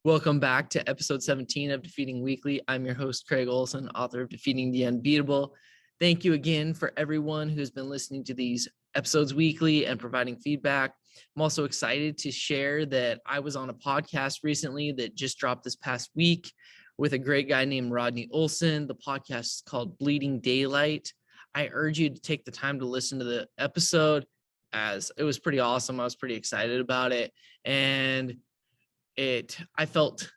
Welcome back to episode 17 of Defeating Weekly. I'm your host, Craig Olson, author of Defeating the Unbeatable. Thank you again for everyone who's been listening to these episodes weekly and providing feedback. I'm also excited to share that I was on a podcast recently that just dropped this past week with a great guy named Rodney Olson. The podcast is called Bleeding Daylight. I urge you to take the time to listen to the episode, as it was pretty awesome. I was pretty excited about it. And I felt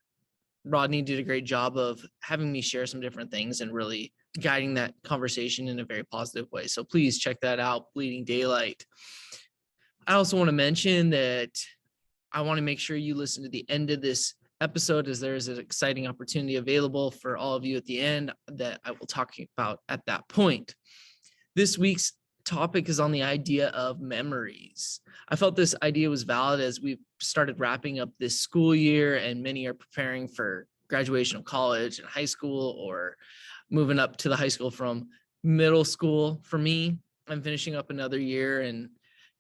Rodney did a great job of having me share some different things and really guiding that conversation in a very positive way. So please check that out, Bleeding Daylight. I also want to mention that I want to make sure you listen to the end of this episode, as there is an exciting opportunity available for all of you at the end that I will talk about at that point. This week's topic is on the idea of memories. I felt this idea was valid as we started wrapping up this school year, and many are preparing for graduation of college and high school, or moving up to the high school from middle school. For me, I'm finishing up another year and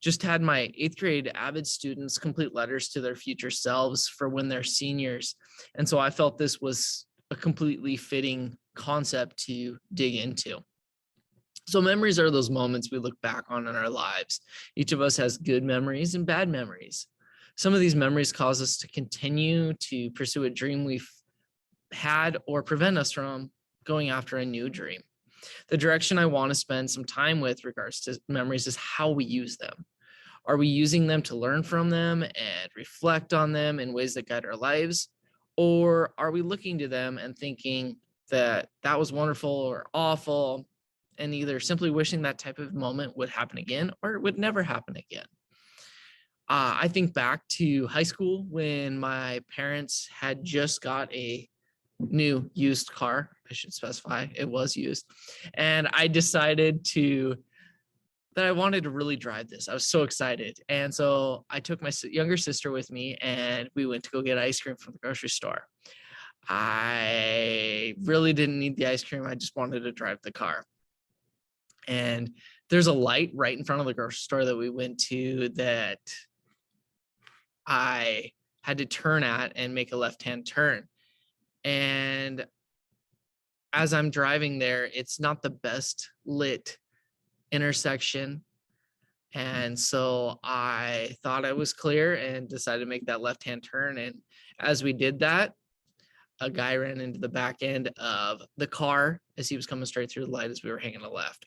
just had my 8th grade avid students complete letters to their future selves for when they're seniors. And so I felt this was a completely fitting concept to dig into. So memories are those moments we look back on in our lives. Each of us has good memories and bad memories. Some of these memories cause us to continue to pursue a dream we've had or prevent us from going after a new dream. The direction I want to spend some time with regards to memories is how we use them. Are we using them to learn from them and reflect on them in ways that guide our lives? Or are we looking to them and thinking that that was wonderful or awful, and either simply wishing that type of moment would happen again or it would never happen again? I think back to high school when my parents had just got a new used car. I should specify it was used. And I decided that I wanted to really drive this. I was so excited. And so I took my younger sister with me and we went to go get ice cream from the grocery store. I really didn't need the ice cream. I just wanted to drive the car. And there's a light right in front of the grocery store that we went to that I had to turn at and make a left-hand turn. And as I'm driving there, it's not the best lit intersection. And so I thought I was clear and decided to make that left-hand turn. And as we did that, a guy ran into the back end of the car as he was coming straight through the light as we were hanging a left.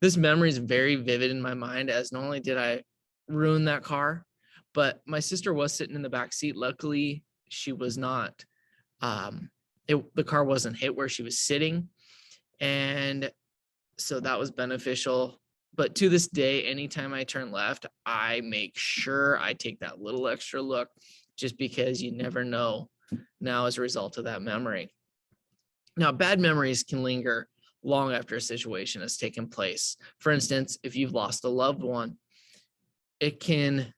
This memory is very vivid in my mind, as not only did I ruin that car, but my sister was sitting in the back seat. Luckily, she was not, the car wasn't hit where she was sitting. And so that was beneficial. But to this day, anytime I turn left, I make sure I take that little extra look, just because you never know now as a result of that memory. Now, bad memories can linger long after a situation has taken place. For instance, if you've lost a loved one, it can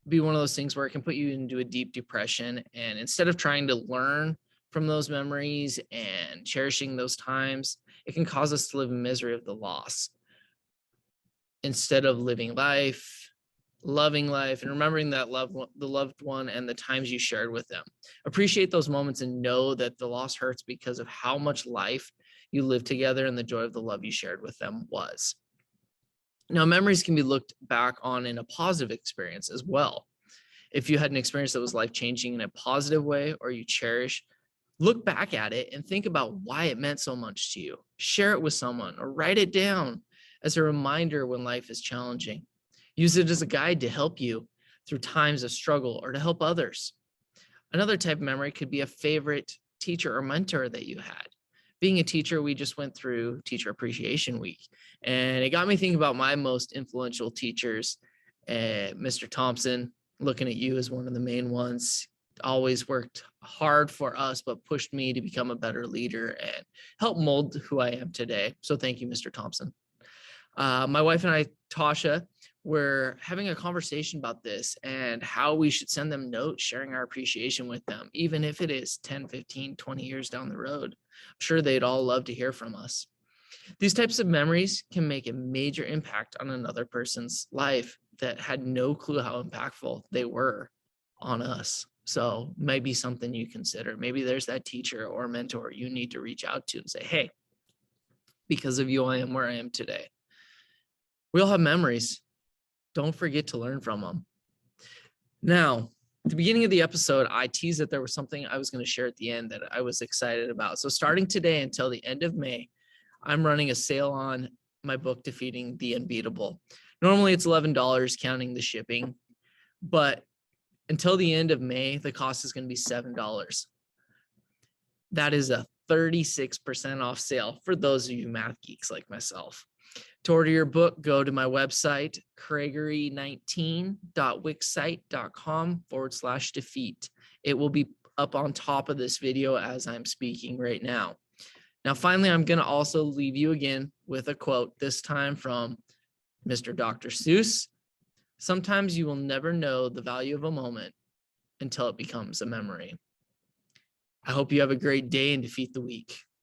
be one of those things where it can put you into a deep depression. And instead of trying to learn from those memories and cherishing those times, it can cause us to live in misery of the loss, instead of living life, loving life, and remembering that the loved one and the times you shared with them. Appreciate those moments and know that the loss hurts because of how much life you lived together and the joy of the love you shared with them was. Now, memories can be looked back on in a positive experience as well. If you had an experience that was life-changing in a positive way, or you cherish, look back at it and think about why it meant so much to you. Share it with someone or write it down as a reminder when life is challenging. Use it as a guide to help you through times of struggle or to help others. Another type of memory could be a favorite teacher or mentor that you had. Being a teacher, we just went through Teacher Appreciation Week, and it got me thinking about my most influential teachers. Mr. Thompson, looking at you as one of the main ones, always worked hard for us, but pushed me to become a better leader and help mold who I am today. So thank you, Mr. Thompson. My wife and I, Tasha, were having a conversation about this and how we should send them notes sharing our appreciation with them, even if it is 10, 15, 20 years down the road. I'm sure they'd all love to hear from us. These types of memories can make a major impact on another person's life that had no clue how impactful they were on us. So maybe something you consider. Maybe there's that teacher or mentor you need to reach out to and say, hey, because of you, I am where I am today. We all have memories. Don't forget to learn from them. Now, at the beginning of the episode, I teased that there was something I was going to share at the end that I was excited about. So starting today until the end of May, I'm running a sale on my book, Defeating the Unbeatable. Normally it's $11 counting the shipping, but until the end of May, the cost is going to be $7. That is a 36% off sale for those of you math geeks like myself. To order your book, go to my website, craigory19.wixsite.com/defeat. It will be up on top of this video as I'm speaking right now. Now, finally, I'm going to also leave you again with a quote, this time from Mr. Dr. Seuss. Sometimes you will never know the value of a moment until it becomes a memory. I hope you have a great day and defeat the week.